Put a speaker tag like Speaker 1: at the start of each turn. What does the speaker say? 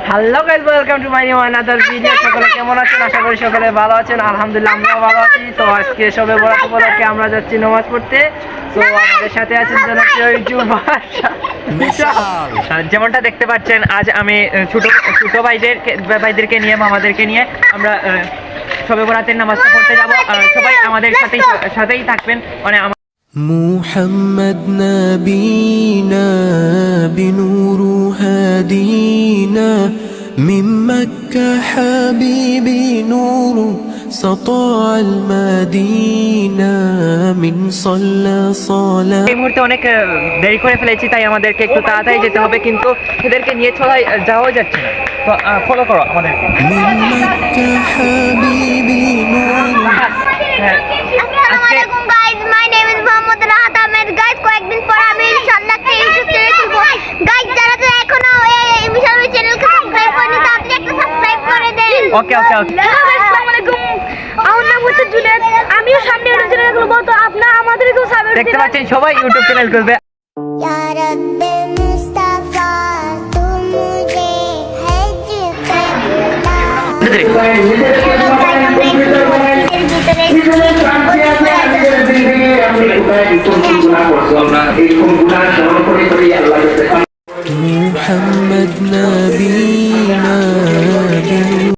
Speaker 1: Hello guys, welcome to my new another video. সকলে কেমন আছেন? আশা করি সকলে ভালো আছেন। আলহামদুলিল্লাহ আমরাও ভালো আছি। তো আজকে শবে বরাত উপলক্ষে আমরা যাচ্ছি নামাজ পড়তে। তো আমাদের সাথে আছেন জনপ্রিয় ইউটিউবার যেমনটা দেখতে পাচ্ছেন, আজ আমি ছোট ছোট ভাইদেরকে নিয়ে মামাদেরকে নিয়ে আমরা শবে বরাতের নামাজটা পড়তে যাব। সবাই আমাদের সাথেই থাকবেন। মানে
Speaker 2: محمد نبينا بنور هدينا من مكة حبيبي نور سطاع المدينة من صلى صلاة
Speaker 1: এই মুহূর্তে অনেক দেরি করে ফেলেছি, তাই আমাদেরকে একটু তাড়াতাড়ি যেতে হবে, কিন্তু এদেরকে নিয়ে যাওয়া যাচ্ছে না। তো ফলো করো আমাদেরকে।
Speaker 2: من مكة حبيبي نور
Speaker 3: আসসালামু আলাইকুম guys, my name is Mohammad Rahat Ahmed. Guys, কয়েকদিন পর আমি ইনশাআল্লাহ একটা ইউটিউব চ্যানেল খুলবো। গাইস, যারা এখনো এই বিশাল চ্যানেলকে সাবস্ক্রাইব করেনি তাড়াতাড়ি একটা সাবস্ক্রাইব করে দেন।
Speaker 1: ওকে।
Speaker 3: আসসালামু আলাইকুম, আমার নাম হচ্ছে জুনেদ। আমিও সামনে ইউটিউব চ্যানেল খুলবো, তো আপনারা আমাদেরকেও সাবস্ক্রাইব
Speaker 1: দেখতে পাচ্ছেন সবাই ইউটিউব চ্যানেল খুলবে।
Speaker 3: या रब्बे मुस्तफा तू मुझे हज पे
Speaker 2: محمد نبينا بنور